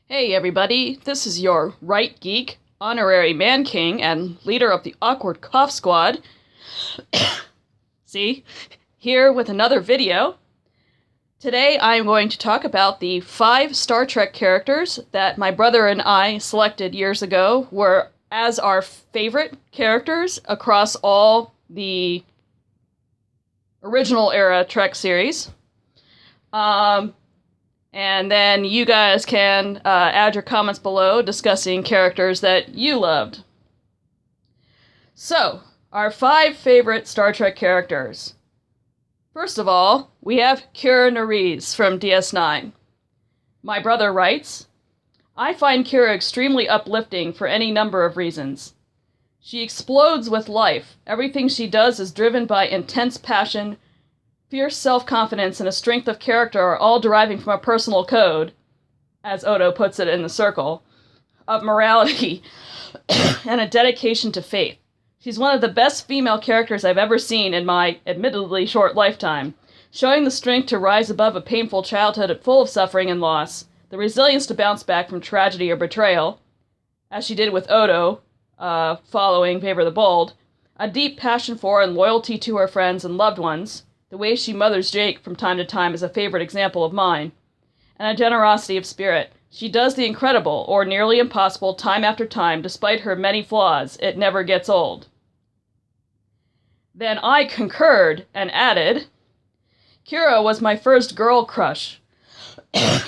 Hey everybody, this is your Right Geek, honorary man king, and leader of the Awkward Cough Squad. See? Here with another video. Today I am going to talk about the 5 Star Trek characters that my brother and I selected years ago were as our favorite characters across all the original era Trek series. And then you guys can add your comments below discussing characters that you loved. So, our 5 favorite Star Trek characters. First of all, we have Kira Nerys from DS9. My brother writes, I find Kira extremely uplifting for any number of reasons. She explodes with life. Everything she does is driven by intense passion. Fierce self-confidence and a strength of character are all deriving from a personal code, as Odo puts it in The Circle, of morality and a dedication to faith. She's one of the best female characters I've ever seen in my admittedly short lifetime, showing the strength to rise above a painful childhood full of suffering and loss, the resilience to bounce back from tragedy or betrayal, as she did with Odo, following Faber the Bold, a deep passion for and loyalty to her friends and loved ones. The way she mothers Jake from time to time is a favorite example of mine. And a generosity of spirit. She does the incredible, or nearly impossible, time after time, despite her many flaws. It never gets old. Then I concurred and added, Kira was my first girl crush.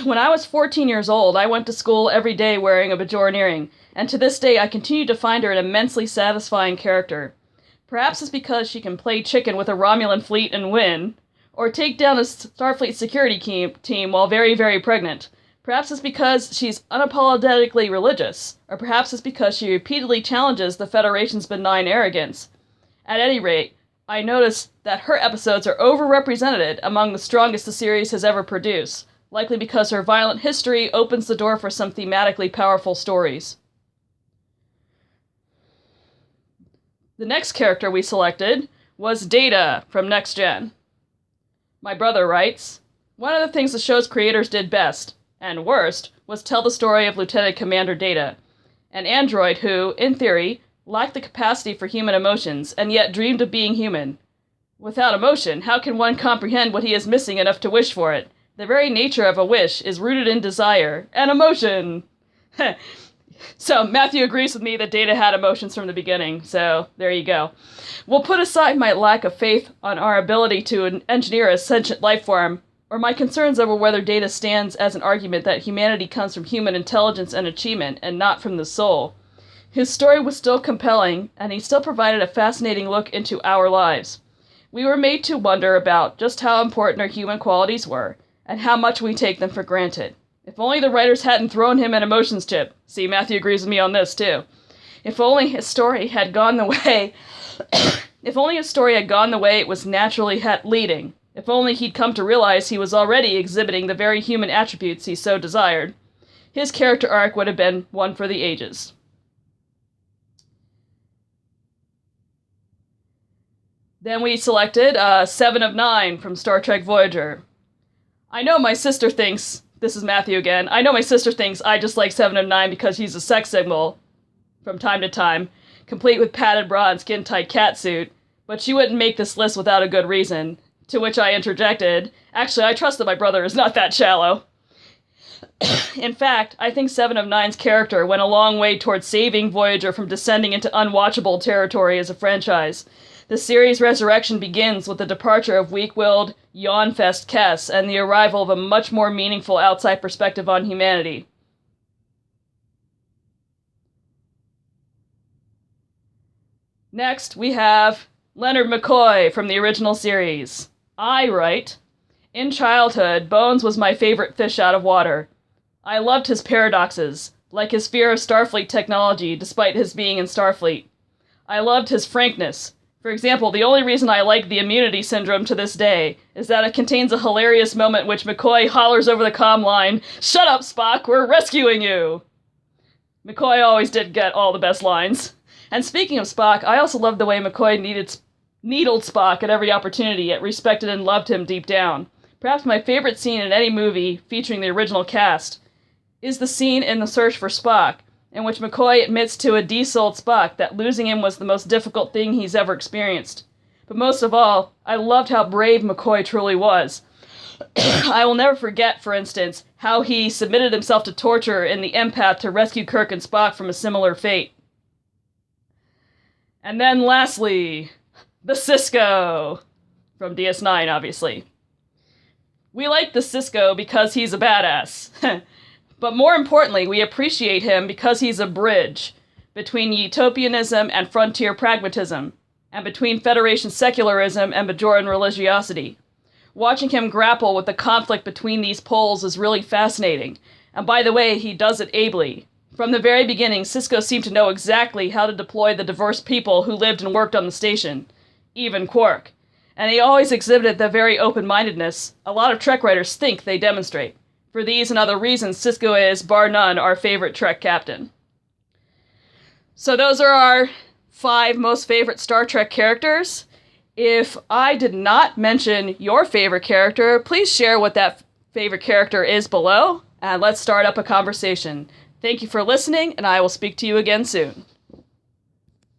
When I was 14 years old, I went to school every day wearing a Bajoran earring, and to this day I continue to find her an immensely satisfying character. Perhaps it's because she can play chicken with a Romulan fleet and win, or take down a Starfleet security team while very, very pregnant. Perhaps it's because she's unapologetically religious, or perhaps it's because she repeatedly challenges the Federation's benign arrogance. At any rate, I noticed that her episodes are overrepresented among the strongest the series has ever produced, likely because her violent history opens the door for some thematically powerful stories. The next character we selected was Data from Next Gen. My brother writes, one of the things the show's creators did best, and worst, was tell the story of Lieutenant Commander Data, an android who, in theory, lacked the capacity for human emotions, and yet dreamed of being human. Without emotion, how can one comprehend what he is missing enough to wish for it? The very nature of a wish is rooted in desire and emotion. So, Matthew agrees with me that Data had emotions from the beginning, so there you go. We'll put aside my lack of faith on our ability to engineer a sentient life form, or my concerns over whether Data stands as an argument that humanity comes from human intelligence and achievement, and not from the soul. His story was still compelling, and he still provided a fascinating look into our lives. We were made to wonder about just how important our human qualities were, and how much we take them for granted. If only the writers hadn't thrown him an emotions chip. See, Matthew agrees with me on this, too. If only his story had gone the way... if only his story had gone the way it was naturally leading. If only he'd come to realize he was already exhibiting the very human attributes he so desired. His character arc would have been one for the ages. Then we selected 7 of 9 from Star Trek Voyager. I know my sister thinks... This is Matthew again. I know my sister thinks I just like 7 of 9 because he's a sex symbol from time to time, complete with padded bra and skin-tight catsuit, but she wouldn't make this list without a good reason, to which I interjected, actually, I trust that my brother is not that shallow. In fact, I think 7 of 9's character went a long way towards saving Voyager from descending into unwatchable territory as a franchise. The series' resurrection begins with the departure of weak-willed, yawn-fest Kes and the arrival of a much more meaningful outside perspective on humanity. Next, we have Leonard McCoy from the original series. I write, in childhood, Bones was my favorite fish out of water. I loved his paradoxes, like his fear of Starfleet technology despite his being in Starfleet. I loved his frankness. For example, the only reason I like the Immunity Syndrome to this day is that it contains a hilarious moment in which McCoy hollers over the comm line, "Shut up, Spock, we're rescuing you!" McCoy always did get all the best lines. And speaking of Spock, I also loved the way McCoy needled Spock at every opportunity, yet respected and loved him deep down. Perhaps my favorite scene in any movie featuring the original cast is the scene in The Search for Spock, in which McCoy admits to a desouled Spock that losing him was the most difficult thing he's ever experienced. But most of all, I loved how brave McCoy truly was. I will never forget, for instance, how he submitted himself to torture in The Empath to rescue Kirk and Spock from a similar fate. And then lastly, the Sisko, from DS9, obviously. We like the Sisko because he's a badass. But more importantly, we appreciate him because he's a bridge between utopianism and frontier pragmatism, and between Federation secularism and Bajoran religiosity. Watching him grapple with the conflict between these poles is really fascinating, and by the way, he does it ably. From the very beginning, Sisko seemed to know exactly how to deploy the diverse people who lived and worked on the station, even Quark. And he always exhibited the very open-mindedness a lot of Trek writers think they demonstrate. For these and other reasons, Sisko is, bar none, our favorite Trek captain. So those are our 5 most favorite Star Trek characters. If I did not mention your favorite character, please share what that favorite character is below, and let's start up a conversation. Thank you for listening, and I will speak to you again soon.